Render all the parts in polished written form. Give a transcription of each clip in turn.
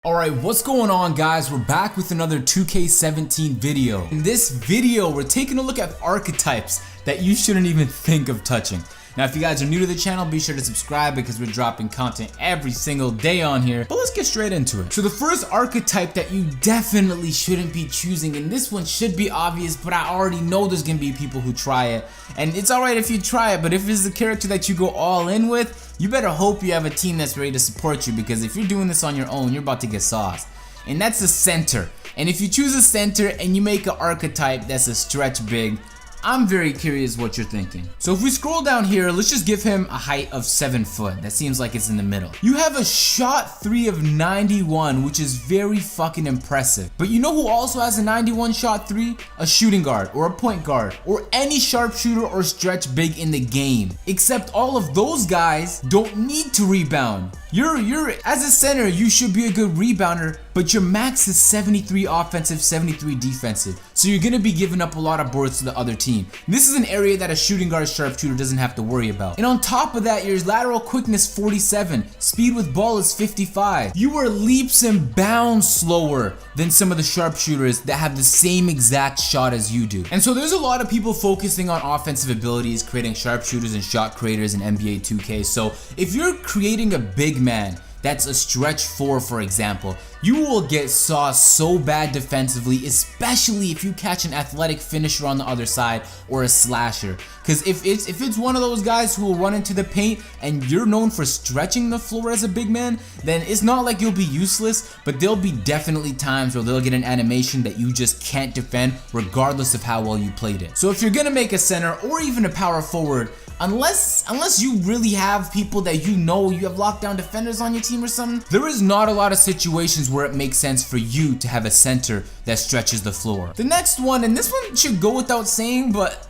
Alright, what's going on guys? We're back with another 2K17 video. In this video, we're taking a look at archetypes that you shouldn't even think of touching. Now if you guys are new to the channel, be sure to subscribe because we're dropping content every single day on here. But let's get straight into it. So the first archetype that you definitely shouldn't be choosing, and this one should be obvious, but I already know there's gonna be people who try it. And it's alright if you try it, but if it's the character that you go all in with, you better hope you have a team that's ready to support you, because if you're doing this on your own, you're about to get sauced. And that's a center. And if you choose a center and you make an archetype that's a stretch big, I'm very curious what you're thinking. So if we scroll down here, let's just give him a height of 7 foot. That seems like it's in the middle. You have a shot 3 of 91, which is very fucking impressive. But you know who also has a 91 shot 3? A shooting guard or a point guard or any sharpshooter or stretch big in the game. Except all of those guys don't need to rebound. You're as a center, you should be a good rebounder, but your max is 73 offensive, 73 defensive. So you're gonna be giving up a lot of boards to the other team. This is an area that a shooting guard sharpshooter doesn't have to worry about. And on top of that, your lateral quickness 47, speed with ball is 55. You are leaps and bounds slower than some of the sharpshooters that have the same exact shot as you do. And so there's a lot of people focusing on offensive abilities, creating sharpshooters and shot creators in NBA 2K. So if you're creating a big man that's a stretch 4, for example, you will get sauced so bad defensively, especially if you catch an athletic finisher on the other side or a slasher. Because if it's one of those guys who will run into the paint and you're known for stretching the floor as a big man, then it's not like you'll be useless, but there'll be definitely times where they'll get an animation that you just can't defend regardless of how well you played it. So if you're gonna make a center or even a power forward, unless you really have people that you have lockdown defenders on your team or something, there is not a lot of situations where it makes sense for you to have a center that stretches the floor. The next one, and this one should go without saying, but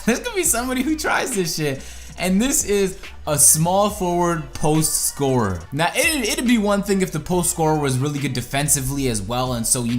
there's gonna be somebody who tries this shit, and this is a small forward post scorer. Now it'd be one thing if the post scorer was really good defensively as well, and so he's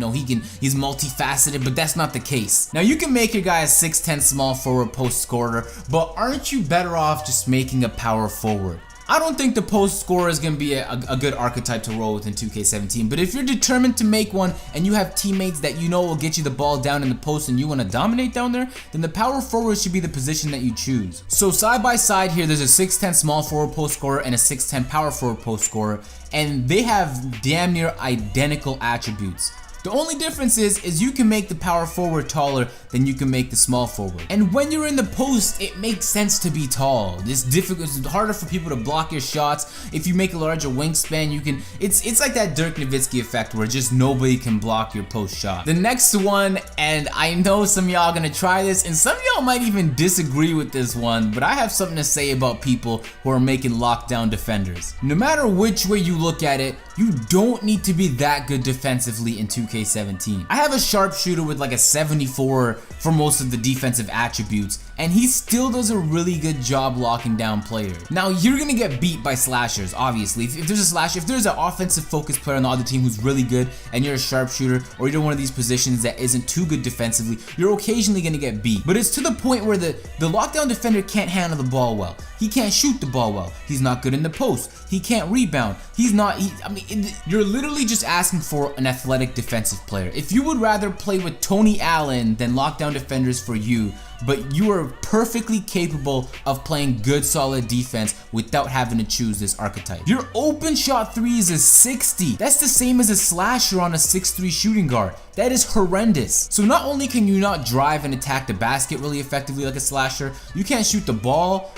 multifaceted, but that's not the case. Now you can make your guy a 6'10" small forward post scorer, but aren't you better off just making a power forward? I don't think the post scorer is going to be a good archetype to roll with in 2K17, but if you're determined to make one and you have teammates that you know will get you the ball down in the post and you want to dominate down there, then the power forward should be the position that you choose. So side by side here, there's a 6'10" small forward post scorer and a 6'10" power forward post scorer, and they have damn near identical attributes. The only difference is you can make the power forward taller than you can make the small forward. And when you're in the post, it makes sense to be tall. It's harder for people to block your shots. If you make a larger wingspan, it's like that Dirk Nowitzki effect where just nobody can block your post shot. The next one, and I know some of y'all gonna try this, and some of y'all might even disagree with this one, but I have something to say about people who are making lockdown defenders. No matter which way you look at it, you don't need to be that good defensively in 2K17. I have a sharpshooter with like a 74 for most of the defensive attributes, and he still does a really good job locking down players. Now you're gonna get beat by slashers, obviously. If there's a slasher, if there's an offensive focused player on the other team who's really good, and you're a sharpshooter, or you're one of these positions that isn't too good defensively, you're occasionally gonna get beat. But it's to the point where the lockdown defender can't handle the ball well. He can't shoot the ball well. He's not good in the post. He can't rebound. You're literally just asking for an athletic defensive player. If you would rather play with Tony Allen than lockdown defenders for you, but you are perfectly capable of playing good solid defense without having to choose this archetype. Your open shot 3s is 60. That's the same as a slasher on a 6'3" shooting guard. That is horrendous. So not only can you not drive and attack the basket really effectively like a slasher, you can't shoot the ball,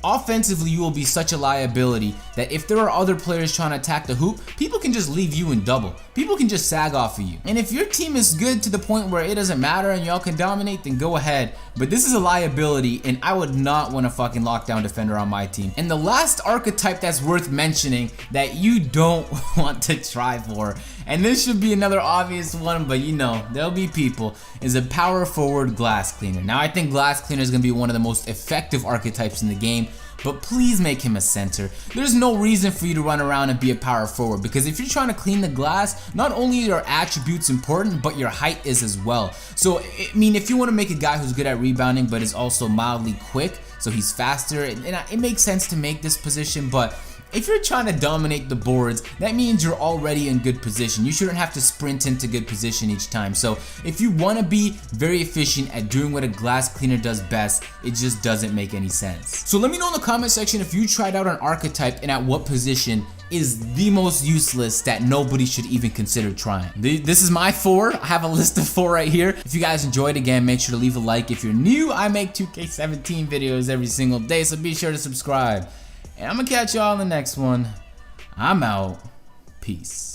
offensively you will be such a liability that if there are other players trying to attack the hoop, people can just leave you in double. People can just sag off of you. And if your team is good to the point where it doesn't matter and y'all can dominate, then go ahead. But this is a liability, and I would not want a fucking lockdown defender on my team. And the last archetype that's worth mentioning that you don't want to try for, and this should be another obvious one, but there'll be people, is a power forward glass cleaner. Now I think glass cleaner is going to be one of the most effective archetypes in the game, but please make him a center. There's no reason for you to run around and be a power forward, because if you're trying to clean the glass, not only are attributes important, but your height is as well. So I mean, if you want to make a guy who's good at rebounding but is also mildly quick, so he's faster, and it makes sense to make this position, but if you're trying to dominate the boards, that means you're already in good position. You shouldn't have to sprint into good position each time. So if you want to be very efficient at doing what a glass cleaner does best, it just doesn't make any sense. So let me know in the comment section if you tried out an archetype and at what position is the most useless that nobody should even consider trying. This is my 4. I have a list of 4 right here. If you guys enjoyed, again, make sure to leave a like. If you're new, I make 2K17 videos every single day, so be sure to subscribe. And I'm gonna catch y'all in the next one. I'm out. Peace.